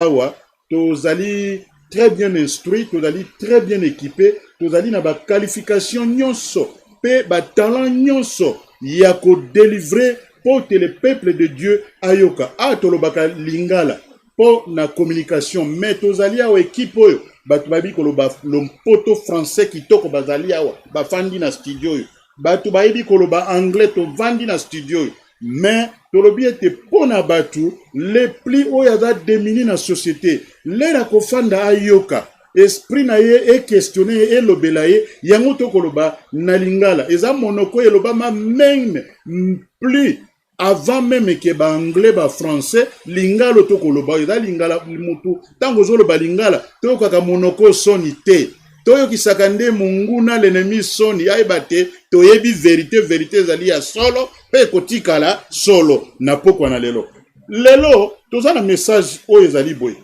awa tozali très bien instruit, tozali très bien équipé, tozali na ba qualification nyonso pe ba talent nyonso ya ko délivrer pour que le peuple de Dieu ayoka tolobaka lingala pour na communication mais tozali awa équipe oyo bato babi koloba lompoto français kitoko bazali awa bafandi na studio oyo bato bayebi koloba anglais tovandi na studio oyo mais tolobi ete pona batu les plis oyo aza démini na société lera kofanda ayoka esprit na ye e questionné e lobela ye yango tokoloba na lingala eza monoko eloba ma même plus avant même que ba anglais ba français lingala tokoloba eza lingala mutu tango zoloba lingala tokaka monoko soni te toyokisaka nde munguna l'ennemi soni ayeba te toyebi vérité ezali ya solo pe kotikala solo na pokwa na lelo toza na message oyo ezali boye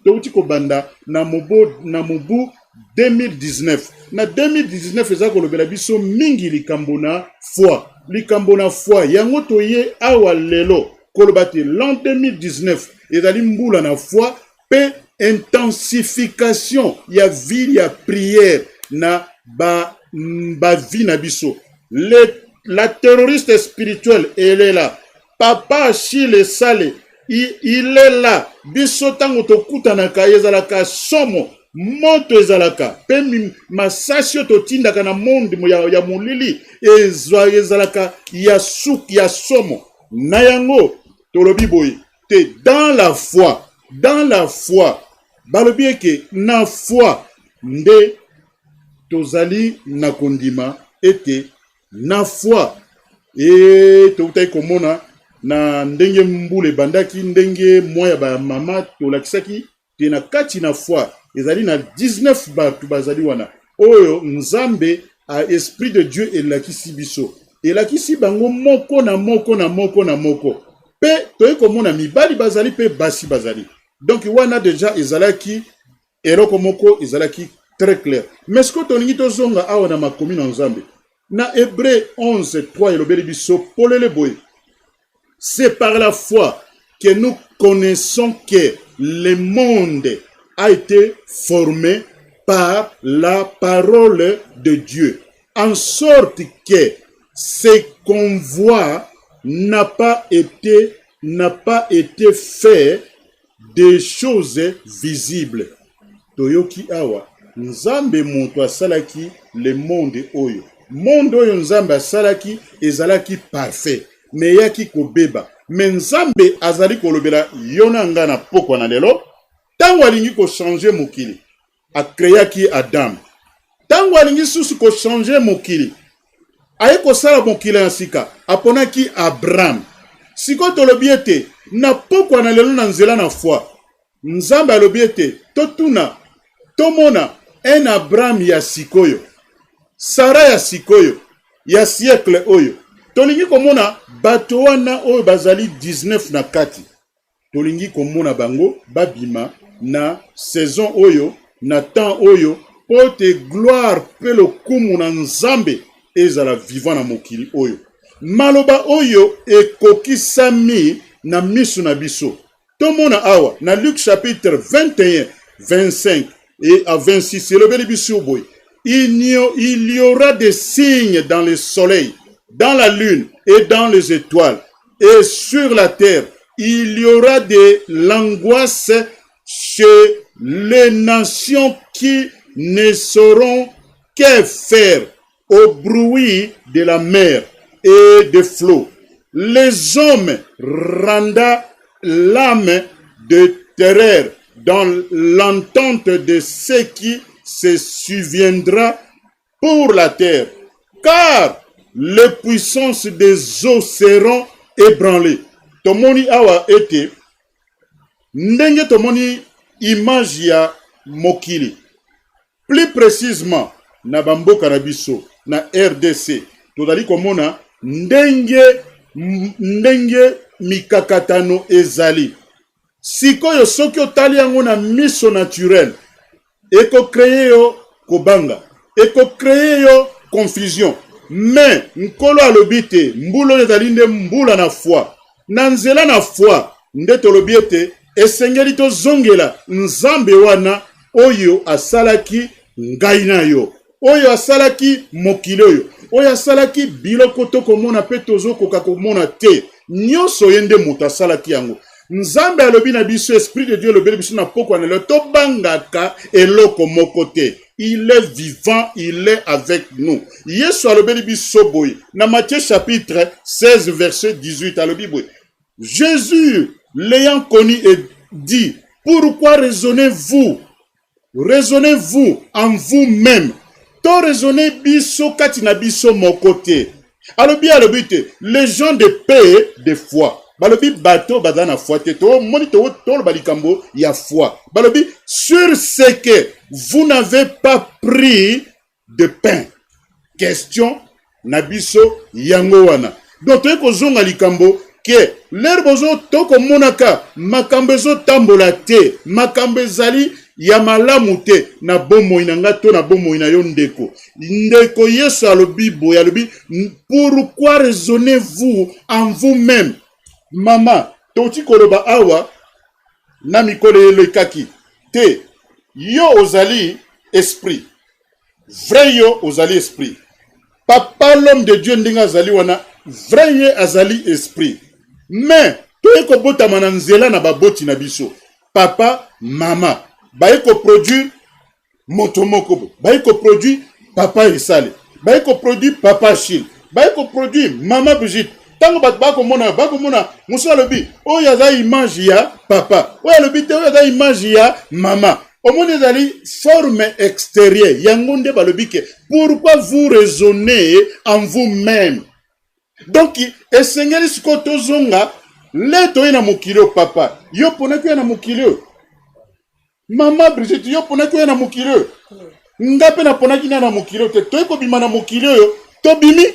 touti kobanda na mobu 2019 na 2019 eza kolobela biso mingi likambo na foi yango toye awa lelo koloba te l'an 2019 ezali mbula na foi pe intensification ya vie ya prière na ba vie na biso la terroriste spirituelle elle est là papa Achille Sale il est là biso tango tokutanaka ezalaka somo moto ezalaka pe masasi oyo totindaka na monde ya molili ezalaka ya suki ya somo na yango tolobi boye te dans la foi balobi eke na foi nde tozali na kondima ete na foi toutaki komona na ndenge mbule bandaki ndenge moya ba mama tolakisaki te na kati na foi ezali na 19 batu bazali wana oyo nzambe a esprit de Dieu elakisi biso elakisi bango moko na moko pe toye komona mibali bazali pe basi bazali donc wana déjà ezalaki eloko moko ezalaki très clair mais ce que tolingi tozonga awa na makomi na nzambe na Hébreu 11:3 elobeli biso polele boye c'est par la foi que nous connaissons que le monde a été formé par la parole de Dieu, en sorte que ce qu'on voit n'a pas été fait des choses visibles. Toyoki awa, nzambe moto asalaki le monde oyo. Monde oyo nzambe asalaki ezalaki parfait. Mais yaki kobeba. Mais nzambe azali kolobela yona nga na pokwa na lelo. Tango alingi ko changer mokili, a créaki Adam. Tango alingi susu ko changer mokili, aye ko sala mokili ya sika, aponaki Abraham. Siko tolobi ete na pokwa na lelo na nzela na foi. Nzambe alobi ete totuna tomona en Abraham ya sikoyo, Sara ya sikoyo, ya siècle oyo. Tolingi komona bato wana oyo bazali 19 na kati. Tolingi komona bango babima na saison oyo na temps oyo pote gloire pe lokumu na nzambe ezala vivant na mokili oyo. Maloba oyo ekokisami na misu na biso. Tomona awa na Luc chapitre 21, 25 et à 26 elobeli biso boy. Il y aura des signes dans le soleil, dans la lune et dans les étoiles. Et sur la terre, il y aura de l'angoisse chez les nations qui ne sauront que faire au bruit de la mer et des flots. Les hommes rendent l'âme de terreur dans l'entente de ce qui se souviendra pour la terre, car les puissances des eaux seront ébranlées. Tomoni awa ete ndenge tomoni image ya mokili. Plus précisément na bamboka na biso na RDC. Tozali komona ndenge mikakatano ezali. Sikoyo soki otali yango na miso naturel eko créer yo kobanga, eko créer yo confusion. Mais nkolo alobi te mbula ezali nde mbula na foi. Na nzela na foi nde tolobi ete esengeli tozongela nzambe wana oyo asalaki ngai na yo, oyo asalaki mokili oyo asalaki biloko tokomona pe tozokoka komona te, nyonso ye nde moto asalaki yango. Nzambe alobi na biso, esprit de Dieu lobeli biso na poko na lelo tobangaka eloko moko te. Il est vivant, il est avec nous. Yesu alobeli biso boye na Matthieu chapitre 16 verset 18 alobi boye. Jésus l'ayant connu et dit, pourquoi raisonnez-vous en vous-même? To raisonnez biso katina biso moko te. Alobi te, les gens de paix de foi. Balobi bato badana foi te to moni to balikambo ya foi. Balobi sur ce que vous n'avez pas pris de pain. Question nabiso yango wana. Donc to ko zonga likambo ke l'herbozo to ko monaka makambo zo tambola te, makambo zali ya malamu te na bomoi na nga to na bomoi na yo ndeko. Ndeko Yesu alobi boya alobi, pourquoi raisonnez-vous en vous-même? Mama, toti koloba awa na mikolo elekaki te, yo ozali esprit, vrai yo ozali esprit. Papa l'homme de Dieu ndinga azali wana, vrai ye azali esprit. Mais toyeko botama na nzela na baboti na biso. Papa, mama, baeko produire motomoko, baeko produire papa Isale, baeko produire papa Achille, baeko produire mama Brigitte. Tango bako mona muso alobi oyo aza image ya papa, oyo alobi te oyo aza image ya mama. Omoni ezali forme extérieure yango nde balobi ke pourquoi vous raisonnez en vous-même. Donc esengeli siko tozonga le toye na mokili o papa yo ponaki na mokili o mama Brigitte yo ponaki na mokili o ngape na ponaki na mokili o te toye ko bima na mokili o to bimi.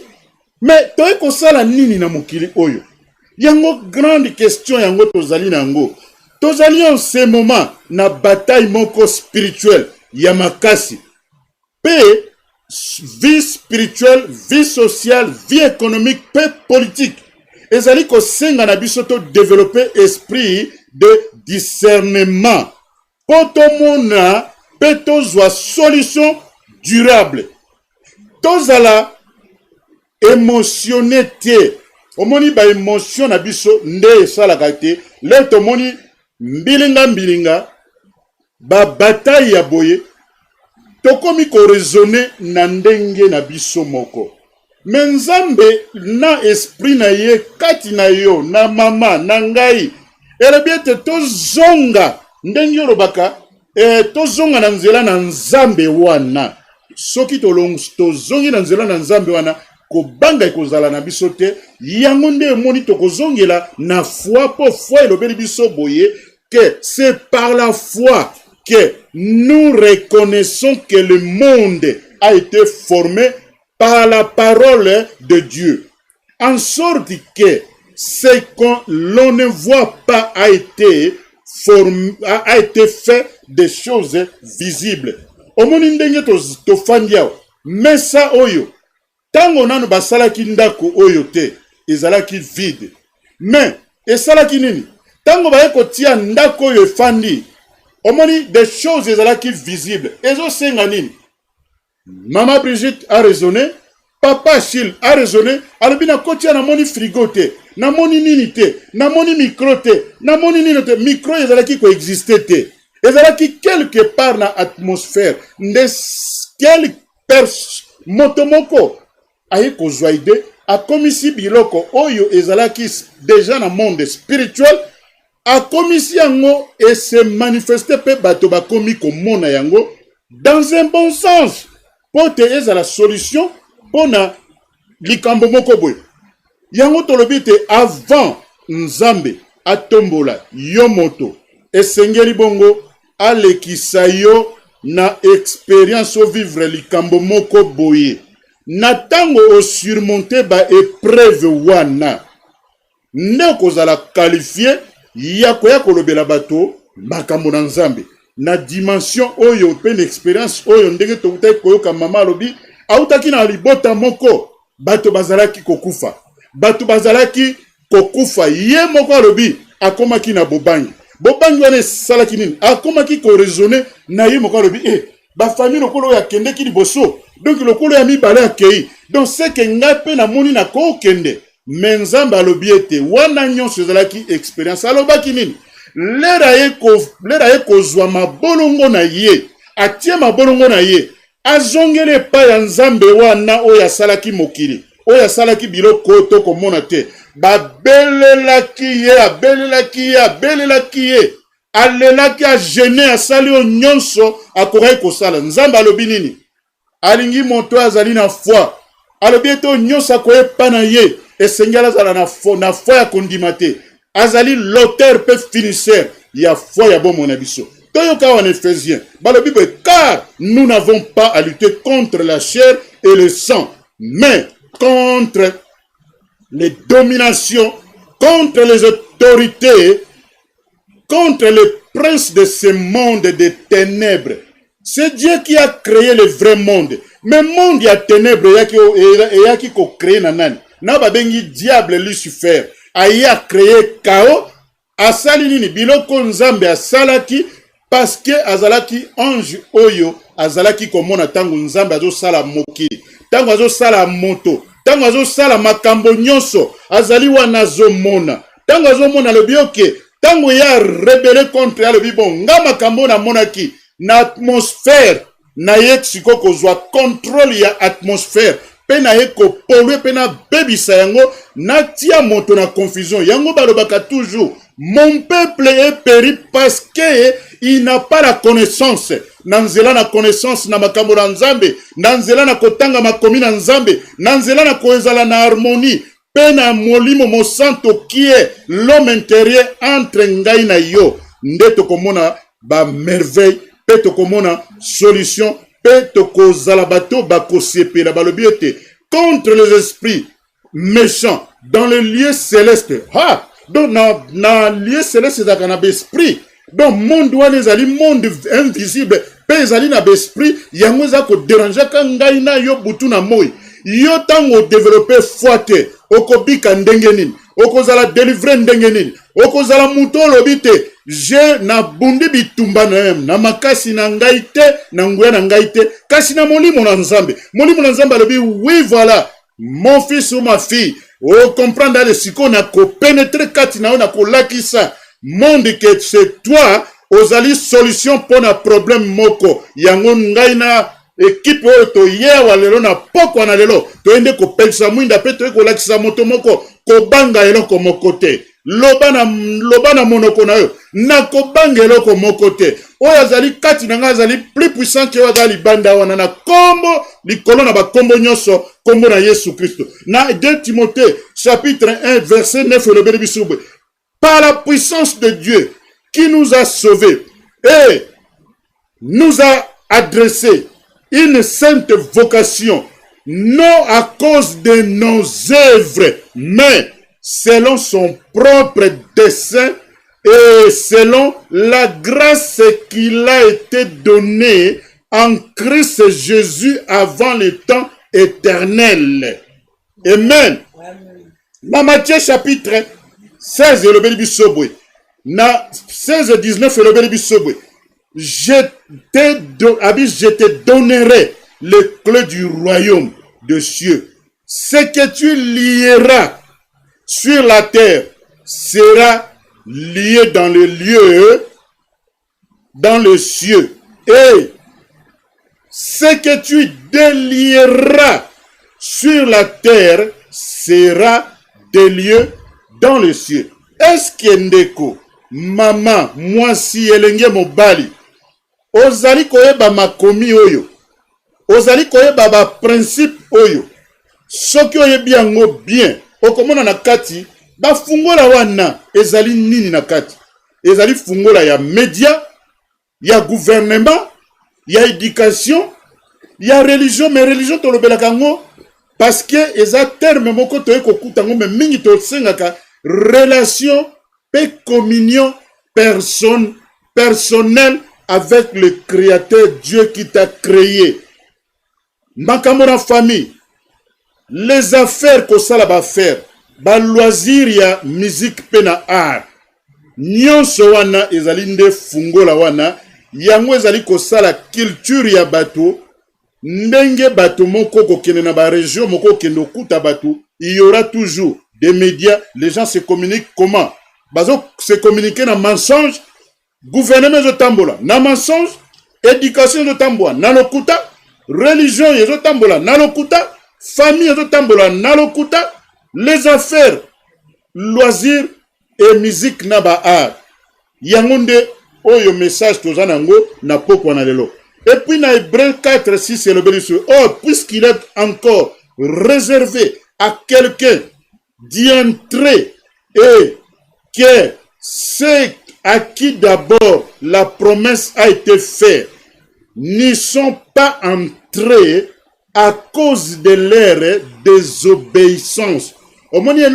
Mais toye ko sala nini na mokili oyo? Yango grande question yango tozali nango. Tozali en ce moment na bataille moko spirituelle ya makasi. Pe vie spirituelle, vie sociale, vie économique, pe politique. Ezali ko senga na biso to développer esprit de discernement. Poto mona pe tozwa solution durable. Tozala émotionné te. Omoni ba émotion na biso nde esalaka te. Le tomoni mbilinga ba bataille ya boye tokomi ko raisonner na ndenge na biso moko. Menzambe na esprit na ye kati na yo na mama na ngai elebiete tozonga ndenge olobaka tozonga na nzela na nzambe wana. Soki tozongi na nzela na nzambe wana kobanga ekozala na biso te, yango nde emoni tokozongela na foi po foi elobeli biso boye que c'est par la foi que nous reconnaissons que le monde a été formé par la parole de Dieu. En sorte que ce que l'on ne voit pas a été fait des choses visibles. Omoni ndenge tofandia mesa oyo tango nanu basalaki ndako oyo te ezalaki vide. Mais esalaki nini? Tango baye kotia ndako oyo efandi omoni des choses ezalaki visibles. Ezo senga nini? Mama Brigitte a raisonné, papa Achille a raisonné, alobi na kotia na moni frigo te, na moni nini te, na moni micro te, na moni nini te, micro ezalaki ko exister te. Ezalaki quelque part na atmosphère nde quelque motomoko aye kozwa ide akomisi biloko oyo ezalaki déjà na monde spirituel akomisi yango et se manifester pe bato bakomi komona yango dans un bon sens pote eza la solution pona likambo moko boye. Yango tolobi te avant nzambe atombola yo moto esengeli bongo alekisa yo na expérience o vivre likambo moko boye. Na tango o surmonter ba épreuve wana nde kozala qualifié ya koya kolobela bato makambo na nzambe na dimension oyo pe expérience oyo ndenge tokutai koyoka mama lobi autaki na libota moko bato bazalaki kokufa ye moko lobi akomaki na bobangi bobangi wana esalaki nini akomaki koraisonne na ye moko alobi bafamille lokolo oyo akendeki liboso donc lokolo ya mibale akei donc seke ngai mpe namoni nakokende me nzambe alobi ete wana nyonso ezalaki expérience alobaki nini lera ye kozwa mabolongo na ye atie mabolongo na ye azongeli epai ya nzambe wana oyo asalaki mokili oyo asalaki biloko tokomona te babelelaki ye alelaki agene asali oyo nyonso akokaki kosala nzambe alobi nini alingi moto azali na foi alobi ete oyo nyonso akoyepa na ye esengeli azala na foi ya kondima te azali l'auteur mpe finisseur ya foi ya bomoi na biso toyoka en Éphésiens balobi boye car nous n'avons pas à lutter contre la chair et le sang mais contre les dominations, contre les autorités, contre les princes de ce monde des ténèbres. C'est Dieu qui a créé le vrai monde. Mais le monde, il y a ténèbres, il y a qui créé nanan. Na babengi diable Lucifer. Il a créé chaos. Asali nini biloko nzambe asalaki parce que azalaki ange oyo azalaki komona tango nzambe azo sala mokili. Tango azo sala moto. Tango azosala makambo nyonso azali wana azomona tango azomona lobi oke tango ya rebele contre ya lobi bon nga makambo na monaki na atmosphère na ye siko kozwa contrôle ya atmosphère pe na ye kopolwe pe na bebisa yango na tia moto na confusion yango balobaka toujours mon peuple est péri parce que il n'a pas la connaissance. Nanzela na connaissance na makambo na nzambe, nanzela na kotanga makomi na nzambe, nanzela na koezala na harmonie, pe na molimo mosanto qui est l'homme intérieur entre ngai na yo. Nde tokomona ba merveille, pe tokomona solution, pe tokozala bato bakosepela balobi ete contre les esprits méchants dans le lieu céleste. Ha! Donc na lieu céleste ezalaka na esprit. Donc monde wana ezali monde invisible pe ezali na esprit yango eza ko déranger ka ngai na yo butu na moi yo tango développer foi te okobika ndenge nini okozala délivrer ndenge nini okozala muto lobi te je na bundi bitumba na makasi na ngai te na nguya na ngai te kasi na molimo na nzambe alobi oui voilà mon fils ou ma fille o comprendre le siko na ko pénétrer kati na yo na ko lakisa monde que c'est toi ozali solution pour na problème moko yango ngai na équipe oyo toyewa lelo na poko na lelo toende kopelisa mwinda pe toye kolakisa moto moko kobanga eloko moko te loba na monoko na yo na kobanga eloko moko te oyo azali kati na ngai azali plus puissant que azali banda wana na kombo likolo na bakombo nyonso kombo na Yesu Kristo na 2 Timothée chapitre 1 verset 9 elobeli biso par la puissance de Dieu qui nous a sauvés et nous a adressé une sainte vocation, non à cause de nos œuvres, mais selon son propre dessein et selon la grâce qu'il a été donnée en Christ Jésus avant le temps éternel. Amen. Dans Matthieu chapitre 16 elobeli biso boye na 16-19 elobeli biso boye je te donnerai les clés du royaume de cieux. Ce que tu lieras sur la terre sera lié dans le lieu dans le cieux et ce que tu délieras sur la terre sera délié dans le ciel. Est-ce que ndeko, maman, mwasi elenge mobali, ozali koyeba makomi oyo, ozali koyeba ba principe oyo, soki oyebi yango bien, okomona na kati, ba fungola wana, ezali nini na kati, ezali fungola ya média, ya gouvernement, ya éducation, ya religion, mais religion tolobelaka yango, parce que eza terme moko toye kokuta ngo, mais mingi tosengaka relation et communion personnelle avec le Créateur Dieu qui t'a créé. Makambo na famille, les affaires ko sala ba faire, ba loisir ya musique pe na art. nyonso wana ezali nde fungola wana yango ezali kosala culture ya bato ndenge bato moko kokende na ba région moko kendo kuta bato il y aura toujours des médias les gens se communiquent comment bazo se communiquer na mensonge gouvernement zo tambola na mensonge éducation zo tambola na lokuta religion zo tambola na lokuta famille zo tambola na lokuta les affaires loisirs et musique na ba art yango nde oyo message toza nango na pokwa na lelo. Et puis dans Hébreux 4, 6, c'est le bénéfice. Oh, puisqu'il est encore réservé à quelqu'un d'y entrer et que ceux à qui d'abord la promesse a été faite n'y sont pas entrés à cause de leur désobéissance. Au moment où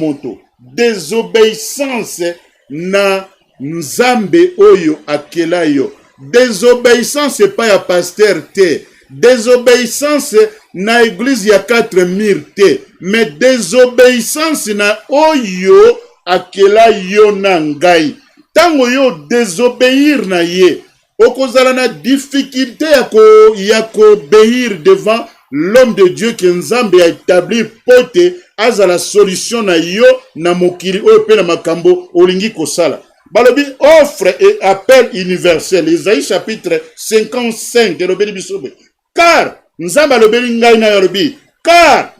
nous désobéissance na nzambe oyo akela yo. Désobéissance c'est pas ya pasteur te. Désobéissance na église ya 4000 te. Mais désobéissance na oyo akela yo na ngai. Tango yo désobéir na ye. Okozala na difficulté ya ko obéir devant l'homme de Dieu que Nzambe a établi pote as la solution na yo na mokili oyo pe na makambo olingi kosala. Balobi offre et appel universel. Isaïe chapitre 55 de bisobe. Car Nzambe alobeli ngai na yorobi. Car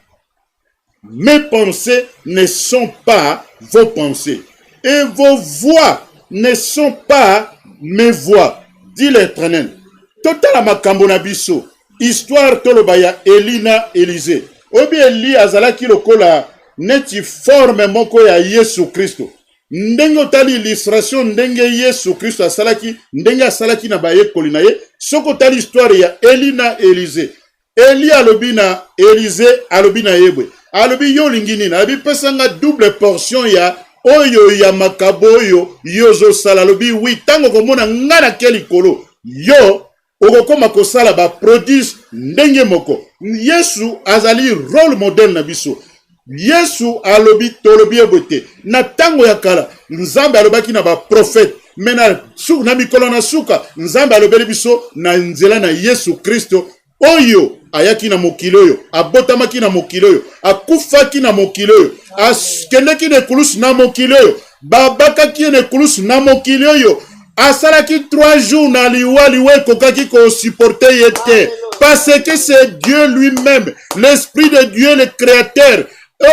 mes pensées ne sont pas vos pensées et vos voix ne sont pas mes voix, dit l'Éternel. Total makambo na biso. Histoire tolobaya Elina Élisée. Obi Eli azalaki lokola neti forme moko ya Yesu Kristo. Ndenge otali illustration ndenge Yesu Kristo asalaki ndenge asalaki na bayekoli na ye soko tali histoire ya Elina Élisée. Eli alobi na Élisée alobi na yebwe. Alobi yo lingini na alobi pesanga double portion ya oyo ya makabo oyo yozo sala alobi oui tango komona ngana keli kolo yo okokoma kosala ba produce ndenge moko. Yesu azali role model na biso. Yesu alobi tolobi ebote na tango ya kala Nzambe alobaki na ba prophète mena su na mikolo na suka Nzambe alobeli biso na nzela na Yesu Kristo oyo ayaki na mokili oyo abotamaki na mokili oyo akufaki na mokili oyo akendeki na ekulusu na mokili oyo babakaki na ekulusu na mokili oyo asalaki 3 jours na liwa kokaki ko supporter yete parce que c'est Dieu lui-même l'esprit de Dieu le créateur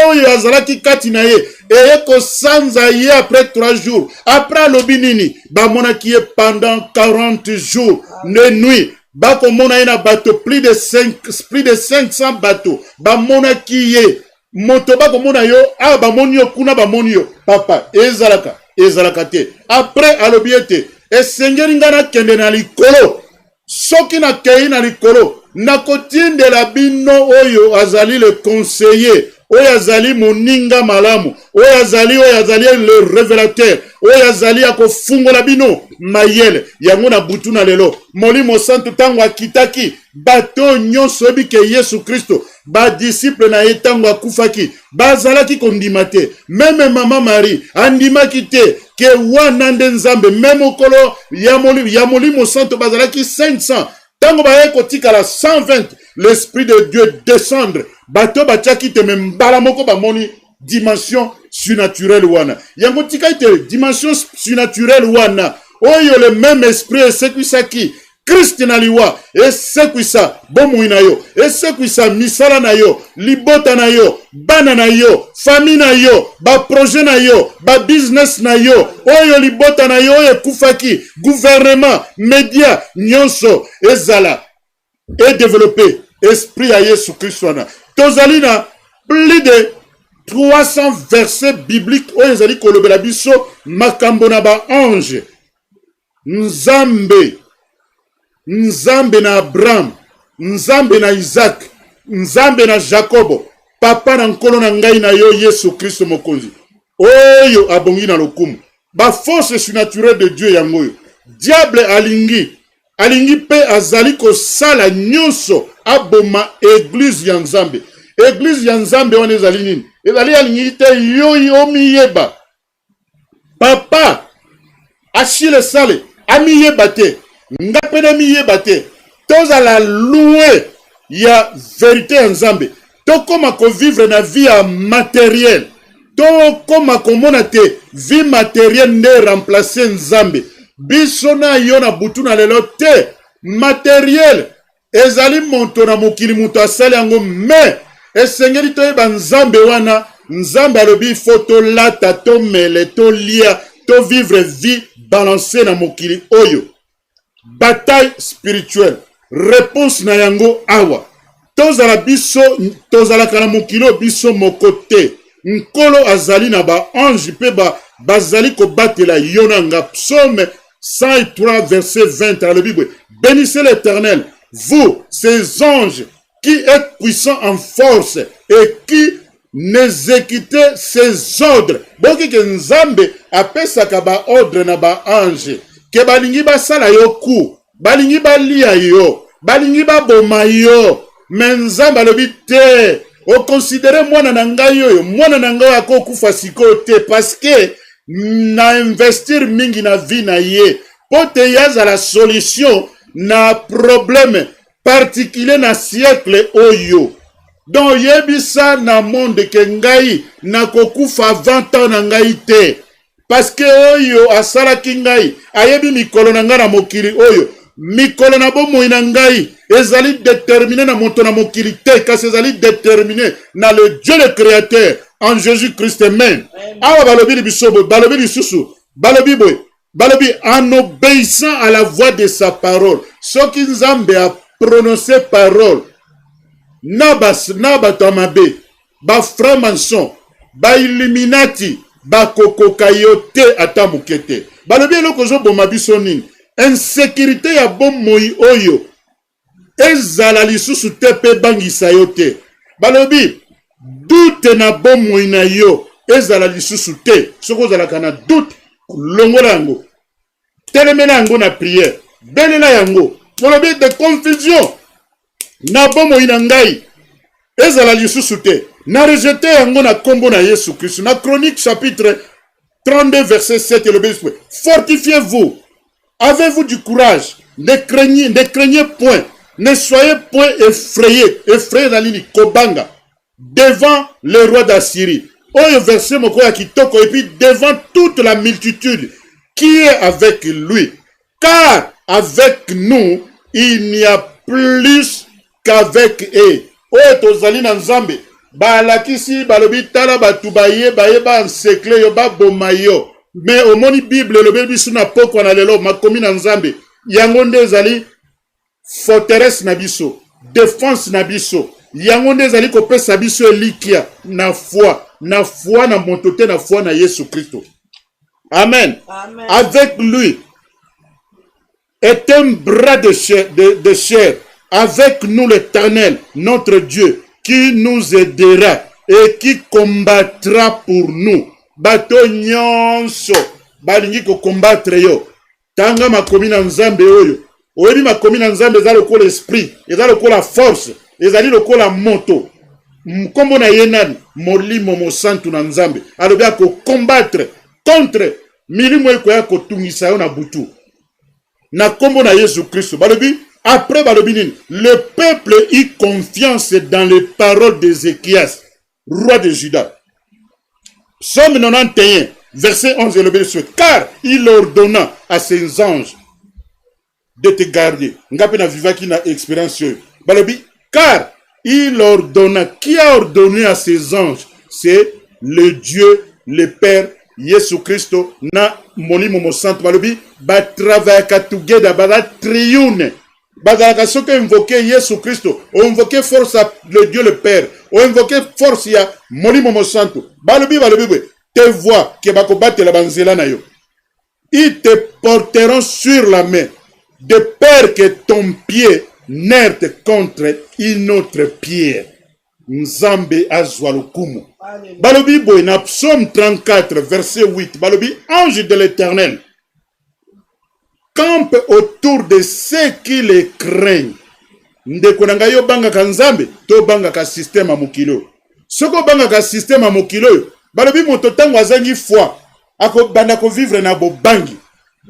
oyo azalaki kati na ye eye kosanza ye après 3 jours après lobinini bamonaki ye pendant 40 jours de nuit bakomona ye na bateau plus de 500 bateaux bamonaki ye moto bakomona yo a bamoni yo kuna bamoni yo papa ezalaka te après alobi ete esengeli nga nakende na likolo soki nakei na likolo nakotindela bino oyo azali le conseiller oyo azali moninga malamu oyo azali le révélateur oyo azali akofungola bino mayele yango na butu na lelo molimo santo tango akitaki bato nyonso bike Yesu Kristo ba disciple na ye tango akufaki bazalaki kondima te meme mama Marie andimaki te ke wana nde Nzambe meme okolo ya molimo santo bazalaki 500 tango baye kotikala 120 l'esprit de Dieu descendre bato batiaki te mbala moko bamoni dimension surnaturelle wana yango tika ite dimension surnaturelle wana oyo le même esprit esekwisaki Christ na liwa esekwisa bomoi na yo esekwisa misala na yo libota na yo bana na yo famille na yo ba projet na yo ba business na yo oyo libota na yo ekufaki gouvernement média nyonso ezala et développer esprit à Yesu Kristo na tozali na plus de 300 versets bibliques oyo ezali kolobela biso makambo na ba ange Nzambe na Abraham, Nzambe na Isaac, Nzambe na Jacobo, papa na nkolo na ngai na yo Yesu Kristo mokonzi. Oyo abongi na lokumu. Ba force surnaturelle de Dieu yango yo. Diable alingi pe azali ko sala nyonso aboma église ya Nzambe. Église ya Nzambe wana ezali nini? Ezali alingi te yo miyeba. papa Achille Sale amiye bate ngapena miye bate toza la louer ya vérité nzambe tokoma ko vivre na vie ya matériel tokoma komona te vie matériel nde remplacer nzambe biso na yo na butu na lelo te matériel ezali monto na mokili muto asali yango mais esengeli toyeba nzambe wana nzambe alobi fo tolata tomele tolia to vivre vie balancée na mokili oyo bataille spirituelle réponse na yango awa tozala biso tozalaka na mokili biso moko te nkolo azali na ba ange pe bazali kobatela yo na nga psaume 103 verset 20 alobi boye bénissez l'Éternel vous ces anges qui êtes puissants en force et qui n'exécutez ses ordres. Boki ke nzambe apesaka ba ordre na ba ange ke balingi basala yo ku balingi balia yo balingi baboma yo mais nzambe alobi te okonsidere mwana na ngai oyo mwana na ngai akokufa sikoyo te parce que na investir mingi na vie na ye po te yaza la solution na problème particulier na siècle oyo. Donc yebisa na monde ke ngai na kokufa 20 ans na ngai te parce que oyo asalaki ngai ayebi mikolo na ngai na mokili oyo mikolo na bomoi na ngai ezali déterminé na moto na mokili te kasi ezali déterminé na le Dieu le créateur en Jésus-Christ même. Awa balobi bisobo balobi lisusu balobi boy balobi en obéissant à la voix de sa parole soki nzambe a prononcé parole na bato mabe ba franc-maçon ba illuminati ba kokoka yo te ata moke te balobi eloko zoboma biso nini insécurité ya bomoi oyo ezala lisusu te pe bangisa yo te balobi doute na bomoi na yo ezala lisusu te soko ozalaka na doute longola yango telemela yango na prière belela yango balobi de confusion na bomoi na ngai ezala lisusu te na rejeté yango na kombo na Yesu Christ na Chronique chapitre 32 verset 7 le fortifiez-vous, avez-vous du courage, ne craignez point, ne soyez point effrayés dans l'ini kobanga devant le roi d'Assyrie. Oyo verset moko ya kitoko et puis devant toute la multitude qui est avec lui, car avec nous il n'y a plus qu'avec eux. Oyo tozali na nzambe balakisi balobi tala batu bayeba ensekle yo baboma yo mais omoni bible lobi biso na poko na lelo makomi na nzambe yango nde ezali forteresse na biso défense na biso yango nde ezali kopesa biso elikia na foi na moto te na foi na Yesu Kristo. Amen. Amen. Avec lui est un bras de chair. Avec nous l'Éternel, notre Dieu, qui nous aidera et qui combattra pour nous. Bato nyonso, balingi ko combattre yo. Tanga makomi na nzambe oyo. Oyebi makomi na nzambe ezali lokola esprit, ezali lokola force, ezali lokola moto. Mkombo na yenani, molimo mosantu na nzambe. Alobi ko combattre contre milimo eko ya kotungisa yo na butu. Na kombo na Yesu Kristo. Balobi après Balobinin, le peuple eut confiance dans les paroles d'Ézéchias, roi de Juda. Psaume 91, verset 11 et le verset, car il ordonna à ses anges de te garder. Ngape na vivaki na expérience. Balobi, car il ordonna, qui a ordonné à ses anges? C'est le Dieu, le Père, Yesu Christo, na molimo mo santo. Balobi, ba travailler katugeda, ba triune. Bazalaka soki invoquer Yesu Christo, ou invoquer force à le Dieu le Père, ou invoquer force ya molimo mo santo. Balobi te voix ke bakobate la banzela na yo. Ils te porteront sur la main, de peur que ton pied n'erte contre une autre pierre. Nzambe azwa lokumu. Balobi boy na Psaume 34 verset 8. Balobi ange de l'Éternel campe autour de ceux qui les craignent. Ndeko nanga yo banga ka nzambe to banga ka système a mokilo. Soko banga ka système a mokilo balobi moto tango azangi foi ako banda ko vivre na bobangi.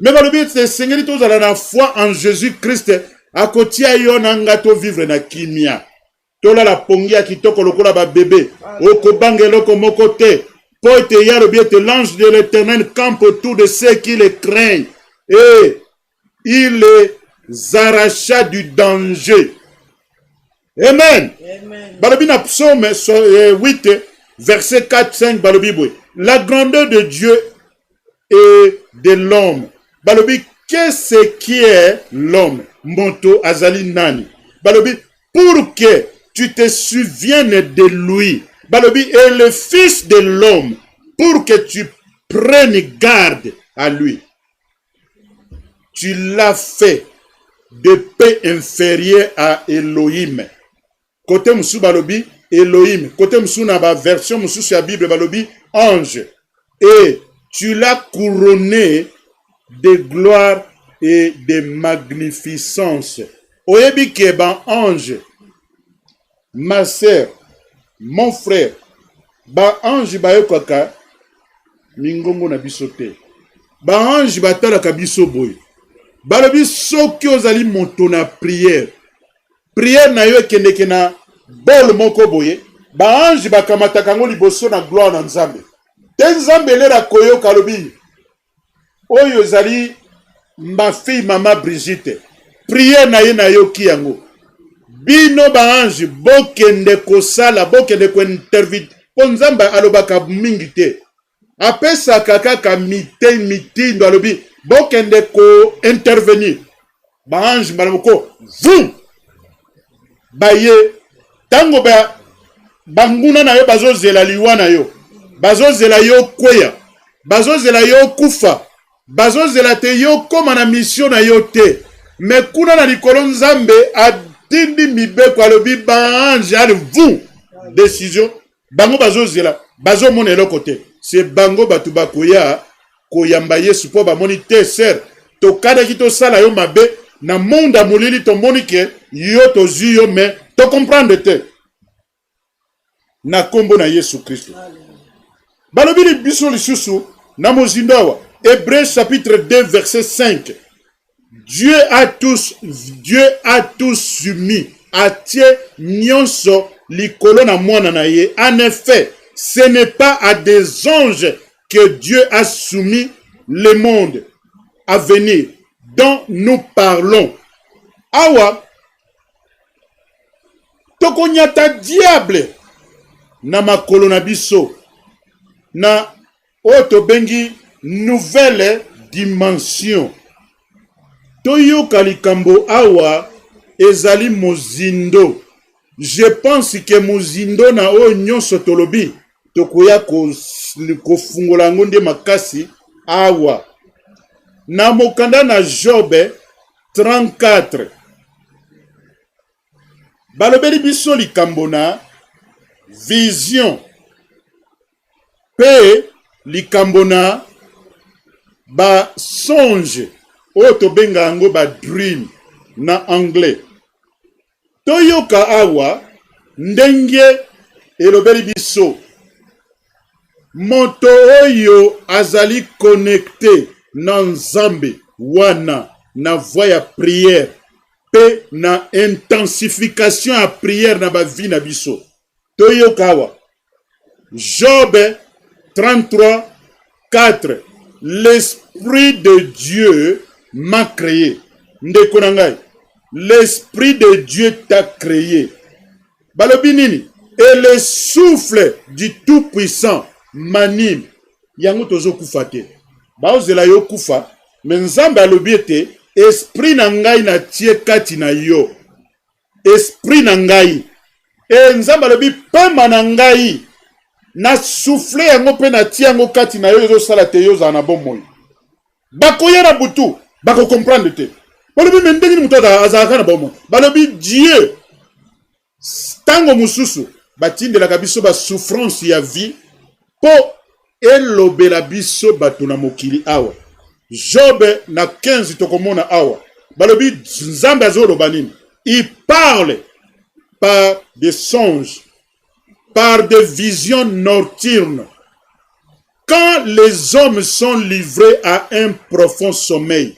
Mais balobi te sengeli to zala na foi en Jésus-Christ ako tia yo na ngato vivre na kimia. Tola la pongia kitoko lokola ba bébé. Oko bangelo ko moko te. Po te yaro biete l'ange de l'Éternel campe autour de ceux qui le craignent et il les arracha du danger. Amen. Balobi na psaume 8 verset 4-5 balobi boy. La grandeur de Dieu et de l'homme. Balobi, qu'est-ce qui est l'homme? Monto azali nani. Balobi, pour que tu te souviennes de lui. Balobi est le fils de l'homme. Pour que tu prennes garde à lui. Tu l'as fait de paix inférieure à Elohim. Côté Moussou Balobi, Elohim. Côté Moussou na ba version Moussou sur la Bible Balobi, ange. Et tu l'as couronné de gloire et de magnificence. Oyebi keba ange, ma sœur, mon frère, ba ange ba yokaka mingongo na biso te. Ba ange ba talaka biso boy. Balobi soki ozali moto na prière. Prière na yo ekendeke na bol moko boye. Ba ange ba kamataka ngo liboso na gloire na Nzambe. Te Nzambe lera koyoka lobi. Oyo zali ma fille mama Brigitte. Prière na ye na yoki yango. Bino ba ange bokende kosala bokende ko intervite. Po Nzambe alobaka mingi te. Apesa kaka mitindo alobi bokende ko intervenir. Ba ange baloko zoom. Baye tango ba banguna na yo bazozela liwa na yo. Bazozela yo kweya. Bazozela yo kufa. Bazozela te yo koma na mission na yo te. Me kuna na likolo Nzambe atindi mibeko alobi ba ange ali vous décision bango bazozela bazomona eloko te. C'est bango batu bakoya koyamba Yesu po bamoni te ser tokada ki tosala yo mabe na monde amolili tomoni ke yo tozwi yo me to comprendre te na kombo na Yesu Kristo. Balobili biso lisusu na mozindawa Hébreux chapitre 2 verset 5. Dieu a tous soumis a tie nyonso likolo na mwana na ye. En effet, ce n'est pas à des anges que Dieu a soumis le monde à venir dont nous parlons. Awa tokonyata diable na makolo na biso na oto bengi nouvelle dimension. Toyoka likambo awa ezali mozindo. Je pense que mozindo na o nyonso tolobi tokoya kofungola ngonde makasi awa. Na mokanda na Job 34. Balobeli biso likambo na vision. Pe likambo na ba songe. Oto benga ango ba dream na anglais. Toyoka awa ndenge elobeli biso. Moto oyo azali connecté na Nzambe wana na voie ya prière pe na intensification ya prière na ba vie na biso. Toyoka awa Job 33 4. L'esprit de Dieu m'a créé. Ndeko na ngai. L'esprit de Dieu t'a créé. Balobi nini? Et le souffle du Tout-Puissant m'anime. Yango tozo kufa te. Baozela yo kufa. Mais Nzambe alobi ete esprit na ngai na tie kati na yo. Esprit na ngai. E Nzambe alobi pema na ngai. Na souffle yango pe na tie yango kati na yo yo sala te yo za na bomoi. Bakoya na butu. Bako comprendre te. Balobi mendeni mutada azaka na bomoi. Balobi Dieu. Tango mususu. Batinde la kabiso ba souffrance ya vie. Po elobela biso bato na mokili awa. Job na 15 tokomona awa. Balobi Nzambe azoloba nini? Il parle par des songes, par des visions nocturnes. quand les hommes sont livrés à un profond sommeil,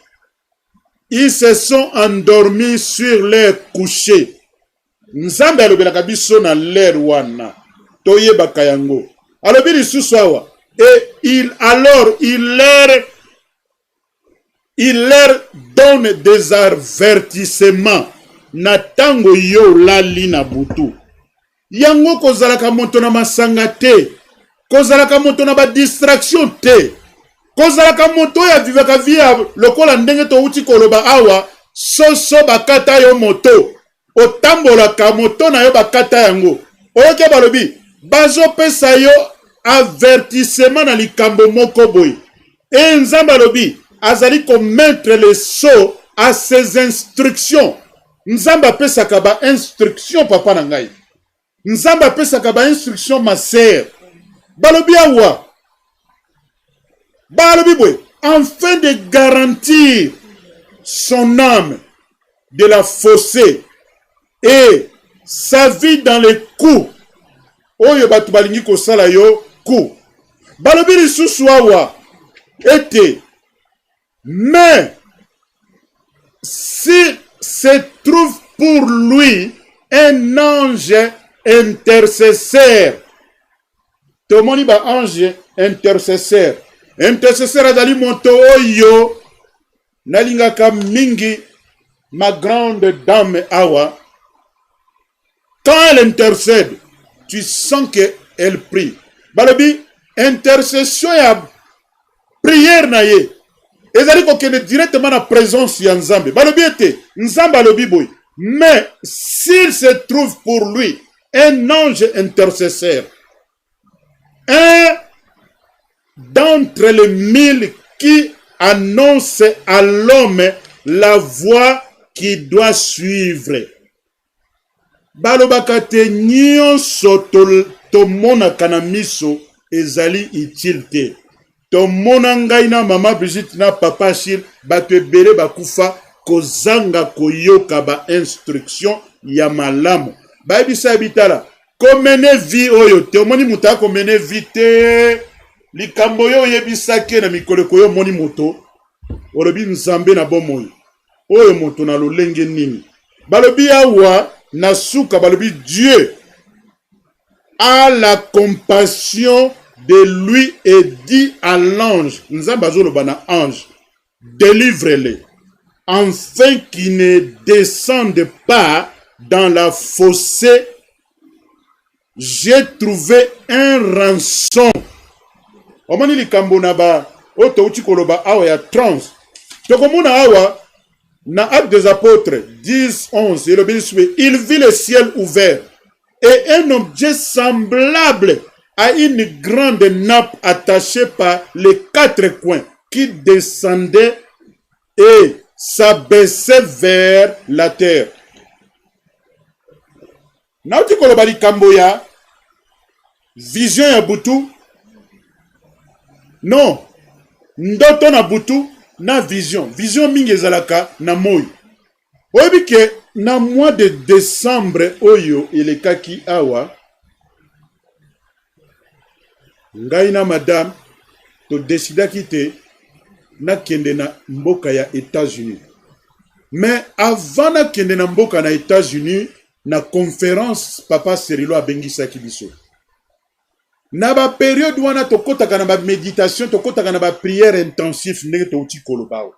ils se sont endormis sur leur coucher. Nzambe alobelaka biso na l'air wana. Toyebaka yango. Alobi lisusu awa. Et il leur donne des avertissements. Na tango yo lali na butu. Yango kozalaka moto na masanga te. Kozalaka moto na ba distraction te. Kozalaka moto ya vivaka via lokola ndenge to uti koloba awa. Soso bakata yo moto. Otambolaka moto na yo bakata yango. Oyoke balobi. Bazo pesa yo avertissement na likambo moko boy. Et Nzambe balobi. Azali commettre les sceaux à ses instructions. Nzamba pesaka ba instruction papa na ngai. Nzamba pesaka ba instruction ma sœur. Balobi awa. Balobi boy. Afin de garantir son âme de la fossée et sa vie dans les coups. Oyo batu balingi kosala yo coup. Balobi lisusu awa. Ete. Mais si se trouve pour lui un ange intercesseur. Tomoni ba ange intercesseur. Intercesseur adali moto oyo nalingaka mingi ma grande dame awa. Quand elle intercède, tu sens qu'elle prie. Balobi intercession ya prière na ye. Ezali kokende directement na présence ya Nzambe. Balobi ete Nzambe alobi boy. Mais s'il se trouve pour lui un ange intercesseur, un d'entre les 1000 qui annonce à l'homme la voie qu'il doit suivre. Balobaka te nyonso tomonaka na miso ezali utile te. Tomona ngai na mama Brigitte na papa Achille bato ebele bakufa kozanga koyoka ba instruction ya malamu. Bayebisa bitala komene vie oyo te omoni muta komene vie te likambo yo yebisaki na mikolo koyo moni moto olobi Nzambe na bomoyo oyo moto na lolenge nini. Balobi awa na suka balobi Dieu a la compassion de lui et dit à l'ange, ange, délivre-les, afin qu'il ne descende pas dans la fossé. J'ai trouvé un rançon. Omani likambo na ba oto uchi koloba awa ya trans. Tokomuna awa na Actes des Apôtres 10-11, il vit le ciel ouvert et un objet semblable à une grande nappe attachée par les 4 coins qui descendait et s'abaissait vers la terre. Nauti kolobali kamboya vision ya butu. Non, ndoto na butu na vision. Vision mingi ezalaka na moi. Oyebi ke na mois de décembre oyo elekaki awa. Ngai na madame to decidaki te na kende na mboka ya États-Unis. Mais avant na kende na mboka na États-Unis, na conférence papa Serilo abengisaki biso. Na ba période wana tokotaka na ba méditation, tokotaka na ba prière intensive ndenge to uti kolobao.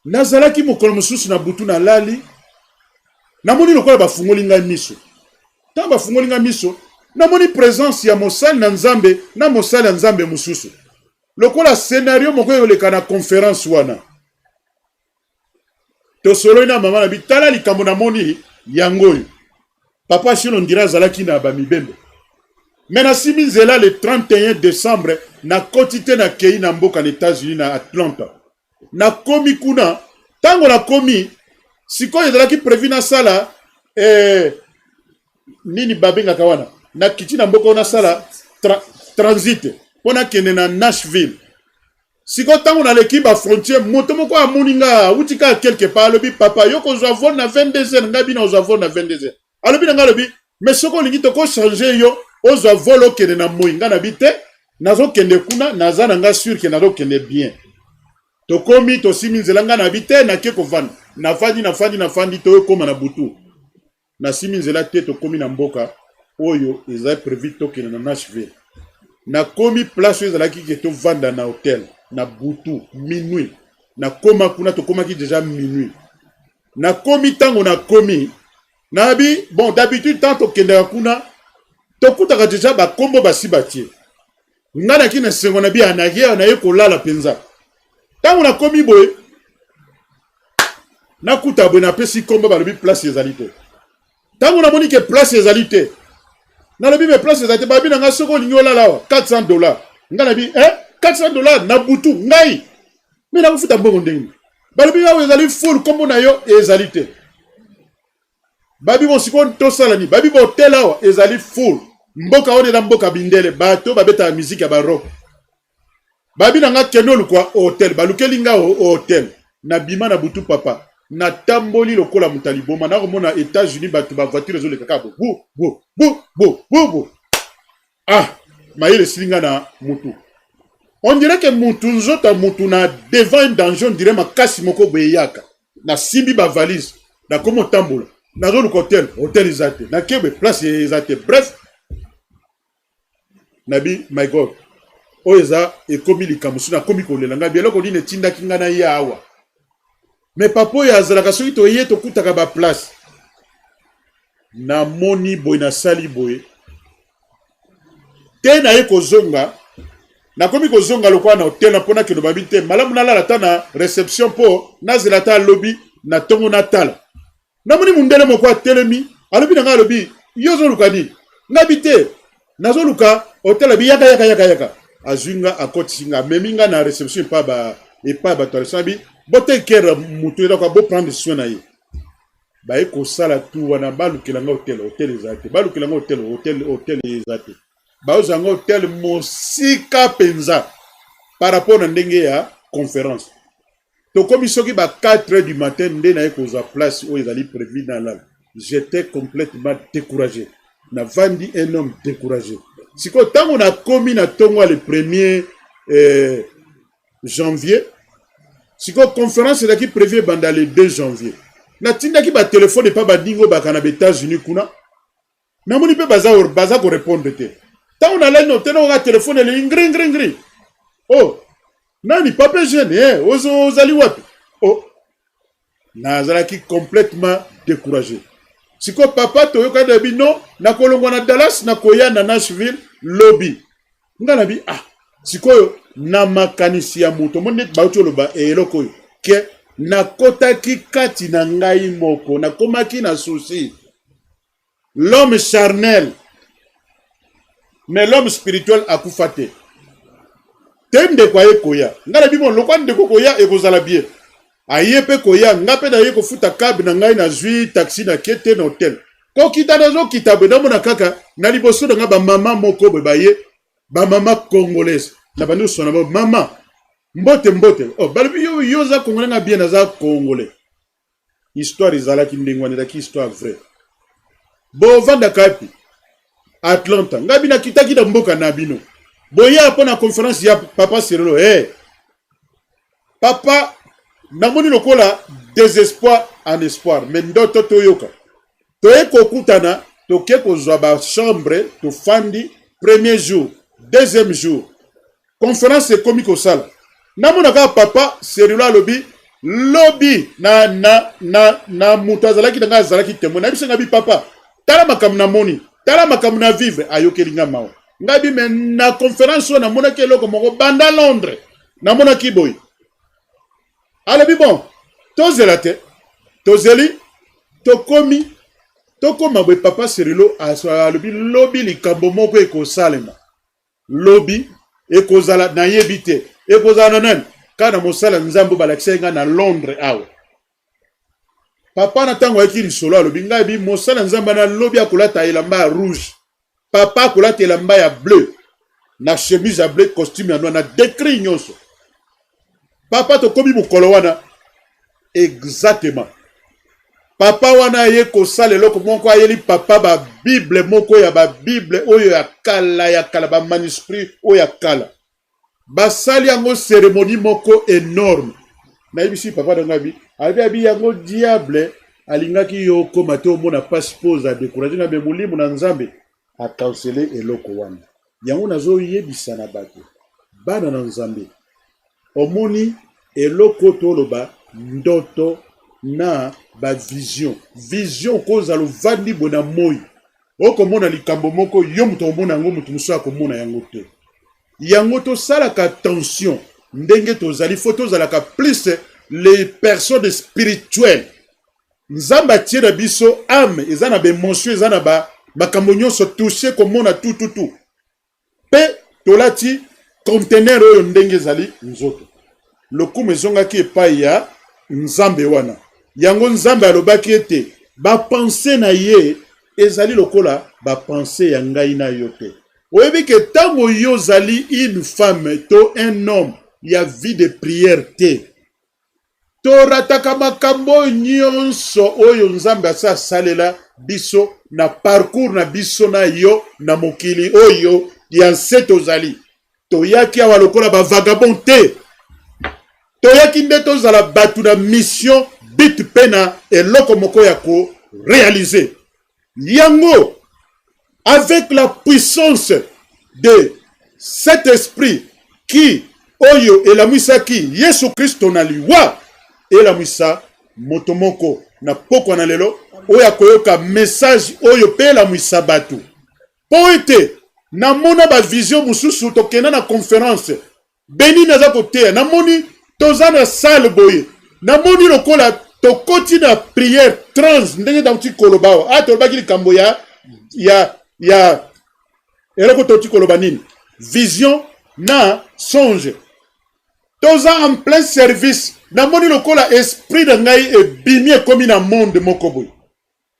Nazalaki mokolo mosusu na butu na lali. Namoni lokola bafungoli ngai miso. Tant bafungoli ngai miso, namoni présence ya mosali na Nzambe na mosali ya Nzambe mosusu. Lokola scénario moko yoleka na conférence wana. To solo ina mama na bitala likambo na moni yangoyo. Papa Chilo ndira zalaki na ba mibembe. Mena simi nzela le 31 décembre na kotite na kei na mboka na États-Unis na Atlanta. Na komi kuna tango na komi sikoyo ezalaki prévu na sala nini babenga kawana na kiti na mboka na sala transit pona kende na Nashville. Siko tango na leki ba frontière moto moko amoninga utika quelque part lobi papa yoko zwa na 22h ngabi na zwa na 22h. Alobi nga lobi mais soko lingi to ko changer yo ozwa volo kende na moinga na bite nazo kende kuna naza nanga sûr que nazo kende bien tokomi tosimi nzela nga na bite na ke kovanda nafandi to koma na butu na simi nzela te tokomi na mboka oyo eza prévu tokende na Nashville na komi place oyo ezalaki ke tovanda na hotel na butu minuit na koma kuna tokomaki déjà minuit na komi tango na komi na bi bon d'habitude tant tokendaka kuna tokutaka déjà bakombo basi batie nga na kina sengo na bi anagia na ye kolala penza tango na komi boye na kuta boye na pesi kombo balobi place ezali te tango na moni ke place ezali te na lobi me place ezali te babi na nga soko olingi olala wa $400 nga na bi $400 na butu ngai me na kofuta mbongo ndenge balobi awa ezali full kombo na yo ezali te babi bon sikoyo tosala ni babi bohotel awa ezali full mboka oyo eza mboka bindele bato babetaka miziki ya barock babi na nga kende olukwa hotel balukeli nga hotel na bima na butu papa na tamboli lokola mutali boma na komona États-Unis bato ba voiture ezoleka kaka bo mayele silinga na mutu on dirait que mutu nzota mutu na devant un danger on dirait makasi moko boye yaka na simbi ba valise na komo tambola na zone hotel ezate na kebe place ezate bref nabi my god oeza ekomi likamusu na komi kolela nga bieloko nini etindaki nga na ye awa me papa oyo azalaka soki toye tokutaka baplace na moni boye nasali boye te na ye kozonga nakomi kozonga lokola na hotel na mpona keno babi te malamu nalala ata na réception mpo nazela ata alobi na ntongo natala namoni mundele moko atelemi alobi na nga alobi yo ozoluka nini ngabi te nazoluka hotel abi yaka azwinga akotisinga meminga na réception epa bato alesabi botekere mutu elaka bo prendre soin na ye baye kosala tu wana balukelanga hotel eza te balukelanga hotel eza te baozanga hotel mosika penza par rapport na ndenge ya conférence tokomi soki ba 4h du matin nde na ye kozwa place oyo ezali prévu na lala j'étais complètement découragé na vandi un homme découragé siko tango na komi na tongo le 1er janvier siko conférence ezalaki prévu banda le 2 janvier natindaki batelefone epa bandingo baka na États-Unis kuna namoni mpe baza korépondre te tango na lani hotel oka telefone ele ngri oh nani papa jeune ozali wapi oh nazalaki complètement découragé siko papa toyoka na bi non nakolongwa na Dallas nakoya na Nashville lobby nga na bi sikoyo na makanisi ya moto monde bauti oloba eloko oyo ke nakotaki kati na ngai moko nakomaki na souci l'homme charnel mais l'homme spirituel akufa te te ndeko aye koya nga na bi bon lokwa ndeko koya ekozala bien aye pe koya nga pe na ye kofuta cab na ngai na zwi taxi na kete na hotel ko kita nazo kita be namona kaka na liboso nga ba mama moko be baye ba mama congolaise na banu sona ba mama mbote oh balbi yo za congolais na bien za congolais histoire izalaki ndengwana daki histoire vraie bo vanda kapi Atlanta ngabi na kitaki na mboka na bino boya pona conférence ya papa Serelo papa namoni lokola désespoir en espoir mais ndoto toyoka toye kokutana toke kozwa ba chambre to fandi premier jour deuxième jour conférence ekomi kosala namona ka papa Serelo lobby na mutu azalaki na nga azalaki témoin na biso ngabi papa tala makambo na moni tala makambo na vivre ayokelinga mawa ngabi me na conférence na mona ke loko moko banda Londres na mona kiboy alobi bon tozela te tozeli tokoma boye papa Serelo alobi lobi likambo moko ekosalema lobi ekozala na yebi te ekozala na nani kana mosala nzambo balakisa nga na Londres awa papa na tango ayaki lisolo alobi ngai bi mosala nzamba na lobi akolata elamba ya rouge papa akolata elamba ya bleu na chemise ya bleu costume ya noir na décret nyonso papa tokomi mokolo wana exactement papa wana ye kosala eloko moko ayeli papa ba bible moko ya ba bible oyo ya kala ba manuscrit oyo ya kala basali yango cérémonie moko énorme nayebisi papa dangabi abi yango diable alingaki yo koma te omona passepose adécouragé na bemolimu na nzambe akansele eloko wana yango nazoyebisa na bato bana na nzambe omoni eloko toloba ndoto na ba vision koza lovandi bona moi okomona likambo moko yo muto omona yango mutu muso akomona yango te yango tosalaka attention ndenge tozali fo tozalaka plus les personnes spirituelles nzambe atie na biso ame eza na baémotion eza na makambo nyonso touche komona tout pe tolati conteneur oyo ndenge ezali nzoto lokumu ezongaki epai ya nzambe wana yango nzambe alobaki ete bapense na ye ezali lokola bapense ya ngai na yo te oyebi ke ntango yo ozali une femme to un homme ya vie de prière te torataka makambo nyonso oyo nzambe asalela biso na parcours na biso na yo na mokili oyo ya nse tozali toyaki awa lokola bavagabond te toyaki nde tozala bato na mission bit mpe na eloko moko ya koréalize yango avec la puissance de cet esprit qui oyo elamwisaki Yesu Kristo na liwa elamwisa moto moko na pokwa na lelo oyo akoyoka message oyo pe elamwisa bato po ete namona bavision mosusu tokenda na conférence beni naza koteya namoni toza na salle boye namoni lokola tokoti na prière trans ndenge dauti koloba awa tolobaki likambo ya eloko toti koloba nini vision na songe toza en plein service namoni lokola esprit na ngai ebimi ekomi na monde moko boye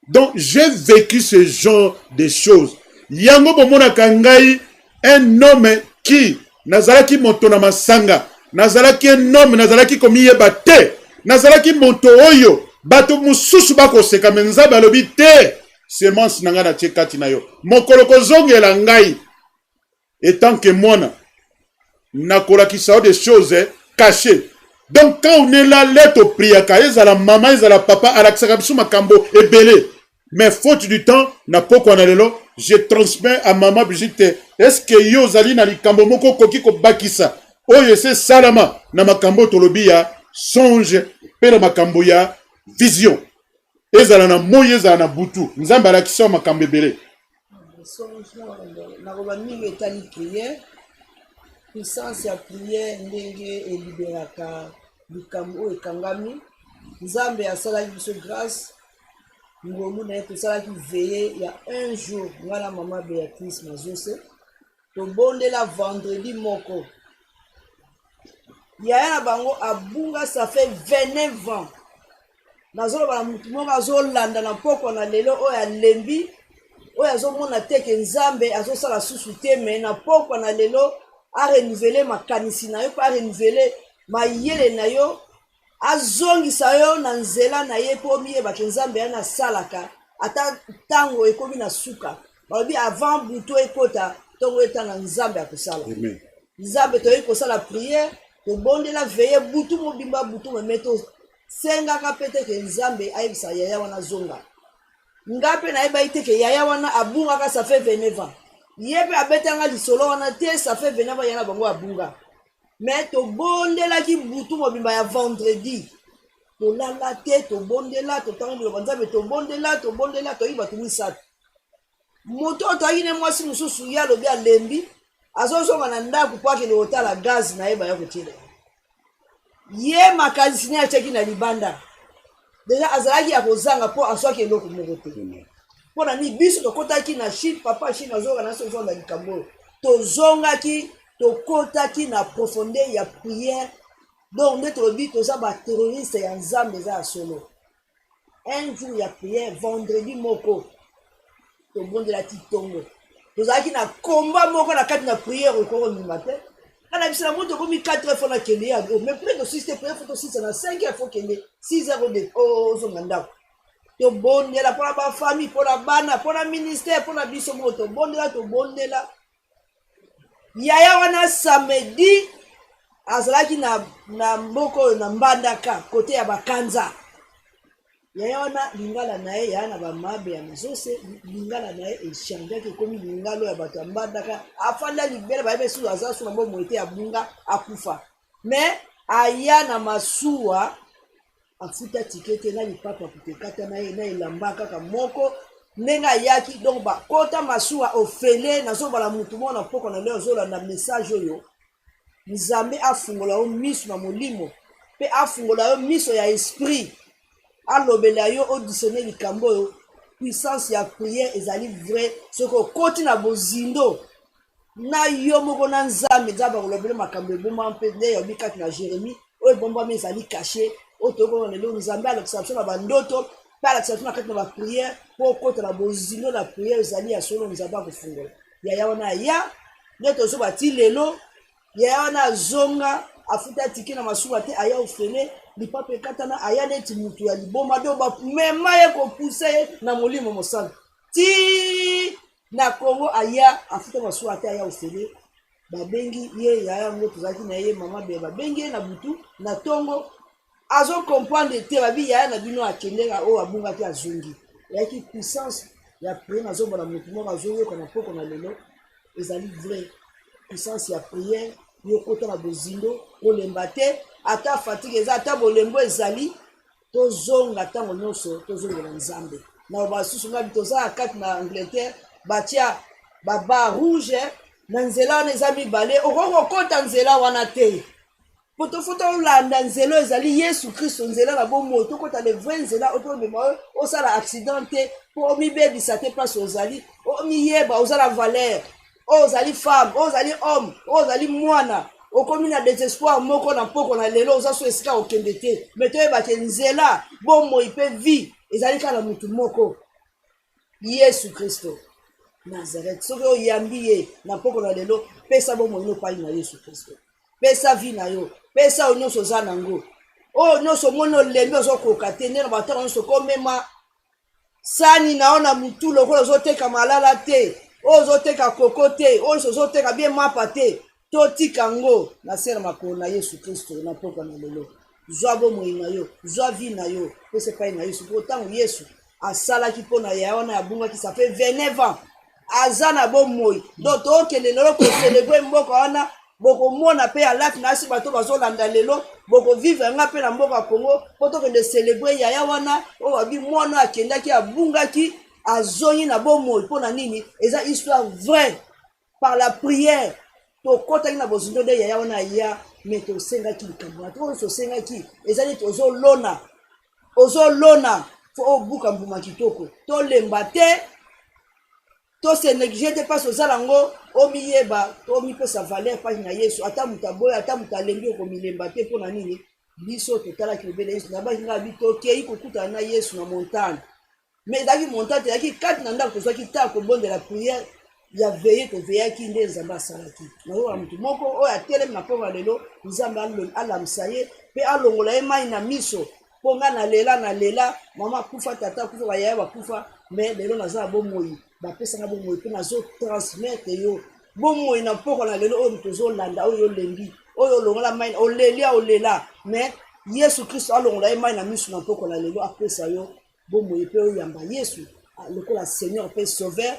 donc j'ai vécu ce genre de choses yango bomonaka ngai un homme qui nazalaki moto na masanga nazalaki un homme nazalaki komiyeba te nazalaki moto oyo bato mosusu bakoseka me nzambe alobi te semence na ngai natie kati na yo mokolo kozongela ngai etant que mwana nakolakisa yo des choses cachées donc quand on est là leto priaka ezala mama ezala papa alakisaka biso makambo ebele mais faute du temps na pokwa na lelo je transmets à maman Brigitte est-ce que yo ozali na likambo moko koki kobakisa oyo ese salama na makambo tolobi ya songe pe na makambo ya vision ezala na moi ezala na butu nzambe alakisa makambo ebele nakoba mingi etali prière puissance ya prière ndenge eliberaka likambo oyo ekangami nzambe asalaki biso grâce ngolu na ye tosalaki veye ya un jour nga na mama Béatrice Mazose tobondela vendredi moko yaya na bango abunga ça fait 29 ans nazoloba na mutu moko azolanda na pokwa na lelo oyo alembi oyo azomona teke nzambe azosala susu te me na pokwa na lelo arenuvele makanisi na yo mpe arenuvele mayele na yo azongisa yo na nzela na ye mpo miyebaka nzambe yana asalaka ata ntango ekomi na suka balobi avant buto ekota ntongo etanga nzambe akosala nzambe toyei kosala priere tobondela veye butu mobimba butu meme tosengaka mpe teke nzambe ayebisa yaya wana zonga nga mpe nayebai teke yaya wana abungaka ça fait 29 ans ye mpe abetanga lisolo wana te ça fait 29 ans yana bango abunga mais tobondelaki butu mobimba ya vendredi tolala te tobondela totanga liloba nzambe tobondela toyi bato misato moto oyo toyaki ne mwasi mosusu ye alobi alembi azozonga na ndako po akende kotala gazi na ye baya kotiela ye makanisi ne atiaki na libanda deja azalaki ya kozanga mpo aswaki eloko moko te mpo na nini biso tokotaki na chine papa chine azonga na so zonga likambo oyo tozongaki tokotaki na profondeur ya prière donc nde tolobi toza baterroriste ya nzambe eza ya solo un jour ya prière vendredi moko tobondelaki tongo tozalaki na komba moko na kati na prière okoko ndima te kana bisala moto tokomi 4 fois na kende ya mais pour tosiste prière faut tosiste na 5 heures faut kende 6 heures de ozonga ndako tobondela mpona bafamille, mpona bana, mpona ministère, mpona biso moko tobondela. Yaya wana samedi azalaki na mboka oyo na Mbandaka kote ya bakanza. Yaya wana lingala na ye yaya na bamabe ya mazose, lingala na ye echangeaki ekomi lingalo ya bato ya Mbandaka. Afanda libele bayebe su aza su na bomo ete ya bunga akufa. Mais aya na masuwa afuta tikete na lipapa kutekata na ye na elamba kaka moko ndenge ayaki. Donc bakota masuwa ofele nazobala mutu moko na poko na leo ozolanda message oyo. Nzambe afungola yo miso na molimo pe afungola yo miso ya esprit, alobela yo auditionner likambo oyo. Puissance ya prière ezali vrai soki okoti na bozindo na yo moko na Nzambe. Nzambe akolobela makambo eboma mpe nde yobi kati na Jérémie oyo ebombami ezali caché oyo tokoka lelo. Nzambe alakisa biso na bandoto mpe alakisa biso na kati na baprière mpo okota na bozindo na prière ezali ya solo. Nzambe akofungola yaya wana ya nde tozoba ti lelo. Yaya wana azonga afuta tike na masuwa te aya ofele lipapa ekatana aya neti mutu ya liboma do bamema ye kopuse ye na molimo mosala ti na Congo. Aya afuta masuwa te aya ofele babengi ye yaya yango tozalaki na ye mama be babengi ye na butu na ntongo azokomprendre te babi yaya na bino akendeka oyo abungaki azongi. Yaki puissance ya priere nazomona motu moko azoyoka na poko na lelo ezali vrai. Puissance ya priere yokota na bozindo kolemba te ata fatigue eza ata bolembo ezali tozonga ntango nyonso tozongela Nzambe. Na basusu ngabi tozala kati na Angleterre batia baba rouge na nzela wana eza mibale okoki kokota nzela wana te po tofuta olanda nzela ezali Yesu Kristo nzela na bomoi tokota le vrai nzela otobema oyo osala accident te po omibebisa te place ozali omiyeba ozala valeur oyo ozali femme oyo ozali homme oyo ozali mwana okomi na désespoir moko na mpoko na lelo oza so esika okende te. Me toyebake nzela bomoi mpe vie ezali kaka na mutu moko Yesu Kristo Nazareth. Soki oyambi ye na mpoko na lelo pesa bomoi no pai na Yesu Kristo, pesa vie na yo, pesa oyo nyonso oza nango oyo nyonso omoni olembi ozokoka te nde na batango nyonso komema sani na yo na mutu lokola ozoteka malala te oyo ozoteka koko te oyo nyonso ozoteka bien mapa te totika ngo na se na makolo na Yesu Kristo na mpoko na lelo. Zwa bomoi na yo, zwa vie na yo, pesa pai na Yesu po ntango Yesu asalaki mpo na yaya wana abungaki ça fait 29 ans aza na bomoi. Donc tokende lelo kocelebre mboka wana bokomona mpe alati na asi bato bazolanda lelo bokovivre nga mpe na mboka Congo mpo tokende celebre yaya wana oyo abi mwana akendaki abungaki azongi na bomoi. Mpo na nini? Eza histoire vraie par la prière tokotaki na bozindo nde yaya wana ya me tosengaki likambo na to tosengaki ezali ozolona fo obuka mbuma kitoko tolemba te tose néglige te pasi ozala ngo omiyeba omipesa valeur pasi na Yesu ata mutu aboya ata mutu alembi okomilemba te. Mpo na nini? Biso totalaki lobele Yesu na baki nga bi tokei kokutana na Yesu na montagne mais ezalaki montagne te ezalaki kati na ndako tozwaki ntango kobondela prière ya veye toveyaki nde Nzambe asalaki nayoka mutu moko oyo atelemi na mpona lelo Nzambe alamisa ye mpe alongola ye mai na miso mpo nga nalela mama kufa tata kufa bayaya bakufa mais lelo naza na bomoi bapesanga bomoi mpe nazotransmettre yo bomoi na mpoko na lelo oyo mutu ozolanda oyo olembi oyo olongola mai olela mais Yesu Kristo alongola ye mai na miso na mpoko na lelo apesa yo bomoi mpe oyamba Yesu lokola Seigneur mpe Sauveur.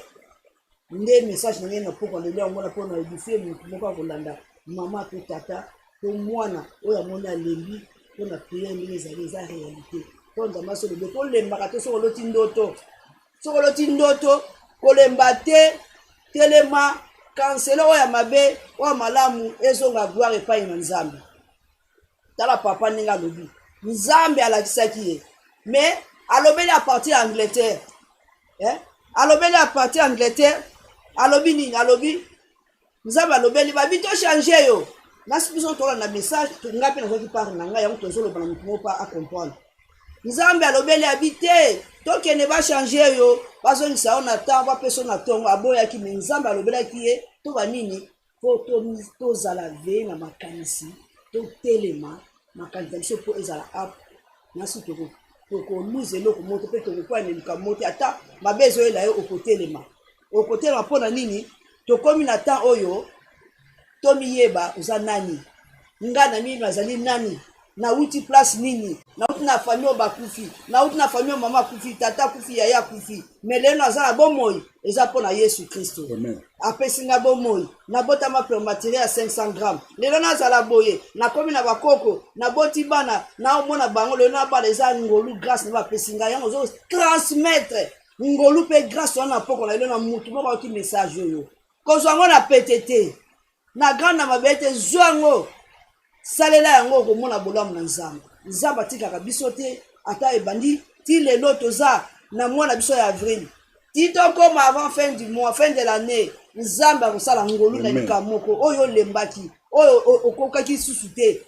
Nde message na ngai na mpoko na lelo yango na mpona edifie mutu moko akolanda mama to tata to mwana oyo amoni alembi mpona priere ndenge ezali eza réalité. Mpo Nzambe asolobe kolembaka te soki oloti ndoto kolemba te telema kansele oyo ya mabe oyo malamu ezonga gloire epai na Nzambe. Tala papa ndenge alobi Nzambe alakisaki ye mais alobeli a partir ya Angleterre alobeli a partir ya Angleterre alobi nini? Alobi Nzambe alobeli babi to changer yo nasi biso tolanda message nga mpe nazwaki part na ngai yango tozoloba na mutu moko pa acomprendre. Nzambe alobeli abi te tokende bachange yo bazongisa yo na ntango bapesa yo na ntongo aboyaki me Nzambe alobelaki ye to banini mpo tozala veye na makanisi totelema makanisi na biso mpo ezala ape nasi toko tokoluza eloko moto mpe tokokwana eluka moto ata mabe ezoyela yo okotelema mpo na nini tokómi na temps oyo tomiyeba oza nani nga na mimi azali nani nauti place nini nauti na famille oyo bakufi nauti na famille oyo mama akufi tata akufi yaya akufi me lelo aza na bomoi eza mpo na yesu kristo apesi nga bomoi nabotama plomatirie ya 500 grammes lelo nazala boye nakomi na bakoko naboti bana naomona bango lelo na bana eza ngolu grâce na bapesi nga yango ozotransmettre ngolu mpe grâce wana na poko na lelo na mutu moko ayoki message oyo kozwa yango na pete te na grande na mabe te zwa yango salela yango okomona bolamu na nzambe nzambe atikaka biso te ata ebandi ti lelo toza na mwana biso ya avril ti tokoma avant fin du mois fin de l'année nzambe akosala ngolu na lika moko oyo olembaki oyo okokaki susu te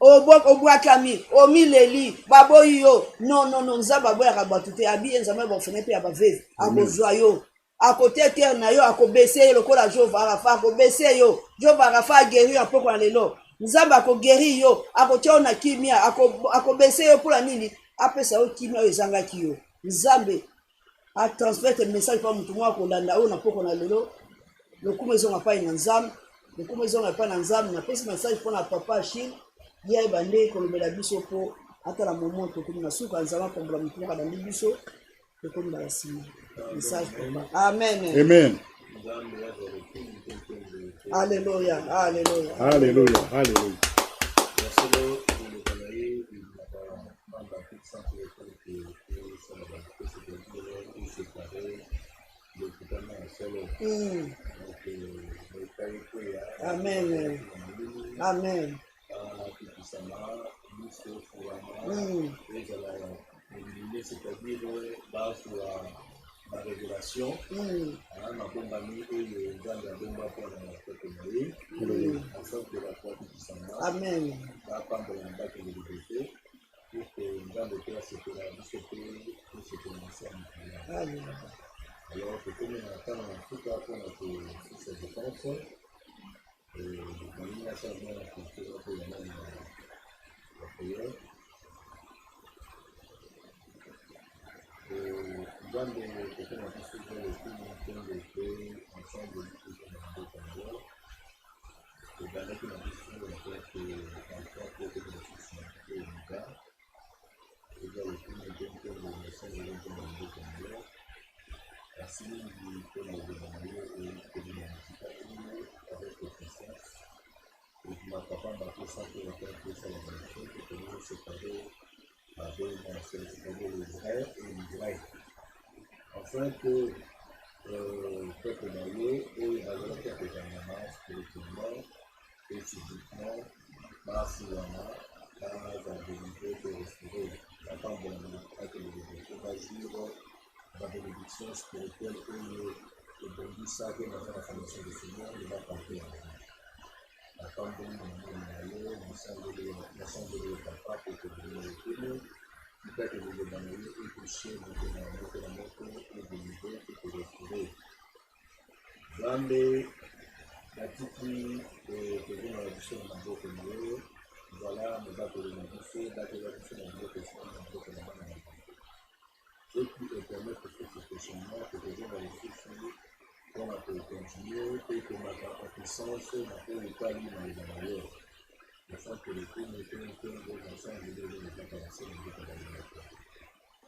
obwakami omileli baboyi yo non nzambe aboyaka bato te abi nzambe bafene mpe ya baveve akozwa yo akote terre na yo akobese yo lokola jove arafa akobese yo jove arafa ageri ya mpoko na lelo nzambe akogeri yo akotia yo na kimia akobese yo mpona nini apesa yo kimia oyo ezangaki yo nzambe atransmettre message mpa motu moko akolanda oyo na mpoko na lelo lokumu ezonga epai na nzambe napesi message mpona papa Achille ye ayeba kolobela biso mpo ata na momo tokomi na suka nzambe akombola motu moko adandi biso tokomi na basima message papa amen. Alléluia. Amen. La révélation, ma bombe amie et dans la bombe pour la afin que la foi qui s'en va. Amen. Va prendre la bague de liberté pour que dans le cœur se fera pour se commencer à Amen. Alors, comme on attend en tout cas pour notre fils de défense, dans l'initiation de la culture pour la prière. Dans les questions de discussion, les films ont été ensemble de l'utiliser dans le et dans les conditions de la classe d'enfants pour que les filles et les gars, et dans les films ont été le message de l'enfant ainsi que le demander et que le demander avec puissance. Et je m'attends à tout ça pour la classe de la nation et que nous séparer avec le vrai et le vrai. Afin que le peuple marié ait la volonté de gouvernement spirituellement et physiquement, massivement, dans la vérité pour restaurer la femme de la ministre de l'éducation, agir la bénédiction spirituelle et le bon ça que dans la formation du Seigneur, il va partir. La femme de mariée, l'ensemble de papa pour que vous le peut que vous demandez et toucher votre amour et délivrer et te restaurer. Zambe, la titi que vous m'avez dit sur le mabo que nous voilà, nous allons le modifier, d'accord, sur le mabo que c'est le mabo que nous avons. Ce qui permet que ce questionnement que vous avez réfléchi, qu'on a pu continuer et que ma puissance n'a pas été mise dans les amours. Afin que les filles ne tiennent que vos enfants et les préparations de votre alimentaire.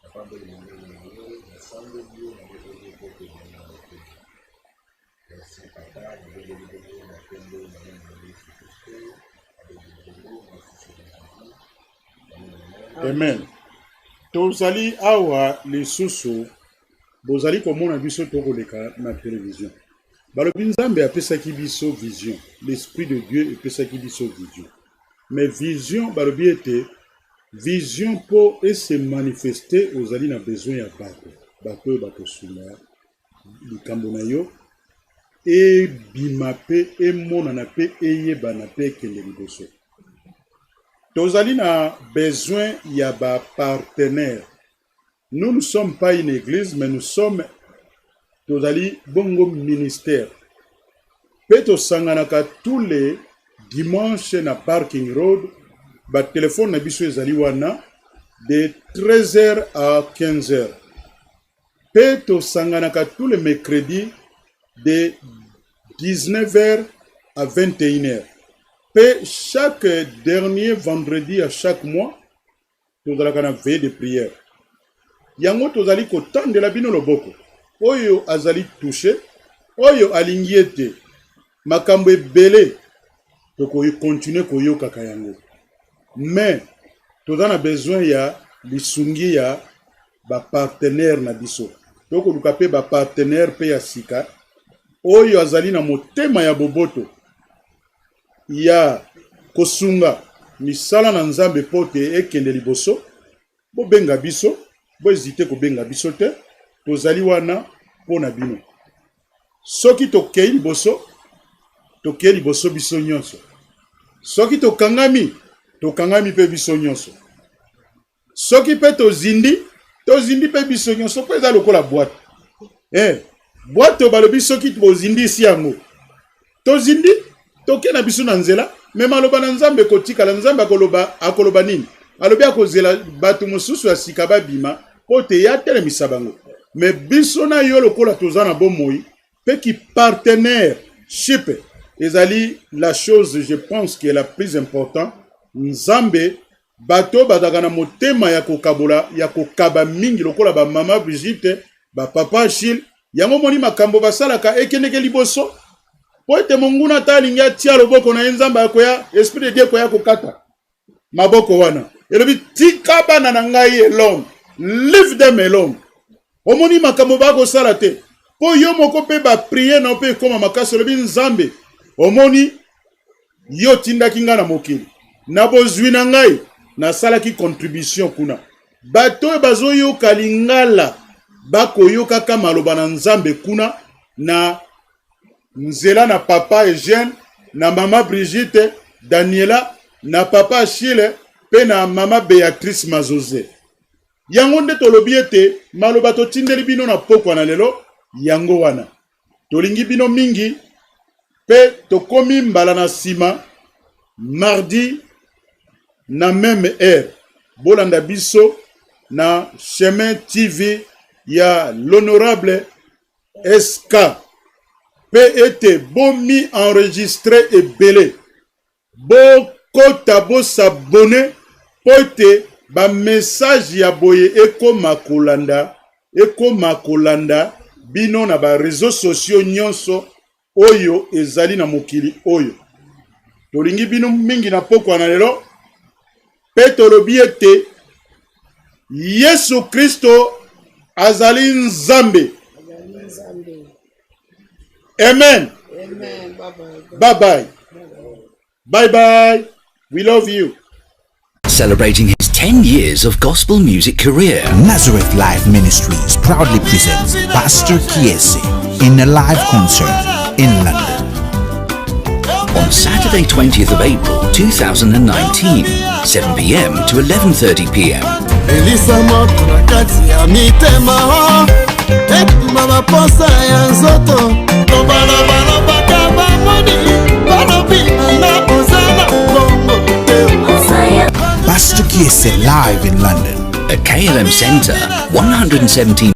Afin de les mener ensemble de Dieu, on va vous dire que vous avez merci papa, on va vous donner la peine de Jésus-Christ, avec le Dieu, merci sur Amen. Tozali awa lisusu bozali komona biso tokoleka na télévision. Balobi Nzambe apesaki biso vision. L'esprit de Dieu apesaki biso vision. Mais vision, balobi ete vision pour se manifester ozali na besoin ya bato bato sula likambo na yo e bimape e monana pe eyebana pe kende liboso. Tozali na besoin ya ba partenaire. Nous ne sommes pas une église, mais nous sommes tozali bongo ministère. Peto sanganaka tous les dimanche na parking road ba téléphone na biso ezali wana de 13h à 15h. Pe tosanganaka tous les mercredis de 19h à 21h. Pe chaque dernier vendredi à chaque mois, tozalaka na veille de prière. Yango tozali kotandela bino loboko. Oyo azali touché, oyo alingi ete makambo ebele tokoki continuer koyokaka yango. Mais toza na besoin ya lisungi ya ba partenaire na biso. Toko luka pe ba partenaire pe ya sika oyo azali na motema ya boboto ya kosunga misala na Nzambe pote ekende liboso. Bo benga biso, bo hésiter ko benga biso te. Tozali wana pona bino. Soki tokei liboso biso nyonso. Soki tokangami pe biso nyonso. Soki pe tozindi pe biso nyonso pe za lokola boîte. Boîte balobi soki tozindi si yango. Tozindi toke na biso na nzela, me maloba na Nzambe kotika la Nzambe akoloba nini? Alobi akozela batu mosusu ya sika babima pote ya telemisa bango. Me biso na yo lokola toza na bomoi pe ki partenaire ship ezali la chose je pense qui est la plus importante. Nzambe bato badaka na motema ya kokabola ya kokaba mingi lokola ba mama Brigitte ba papa Achille yango moni makambo basalaka ekendeke liboso po ete monguna talingi atia loboko na Nzambe akoya esprit de Dieu koya kokata maboko wana elobi tika bana na ngai elong leave them alone. Omoni makambo bakosala te po yo moko pe ba prier na pe koma makasi elobi Nzambe omoni yo tindaki nga na mokili na bozwi na ngai na salaki contribution kuna bato bazoyoka lingala bakoyoka kaka maloba na Nzambe kuna na nzela na papa Eugène na mama Brigitte Daniela na papa Achille pe na mama Béatrice Mazoze. Yango nde tolobi ete maloba totindeli bino na pokwa na lelo yango wana tolingi bino mingi pe tokomi mbala na sima mardi na même heure bolanda biso na chemin TV ya l'honorable SK pe ete bomi enregistré et belé bo kota bo s'abonner pote ba message ya boye eko makolanda bino na ba réseaux sociaux nyonso oyo ezali na mokili oyo tolingi bino mingi na pokwa na lelo pe tolobi ete Yesu Kristo azali Nzambe. Amen. Amen. Bye bye. Bye bye. We love you. Celebrating his 10 years of gospel music career, Nazareth Life Ministries proudly presents Pastor Kiese in a live concert in London. On Saturday 20th of April 2019, 7 p.m. to 11:30 p.m. Elisa moto na kati ya mitema ekuma baposa ya nzoto tobala bakaba moni balobi na ozana bongo Pastor Kiese live in London at KLM Centre, 117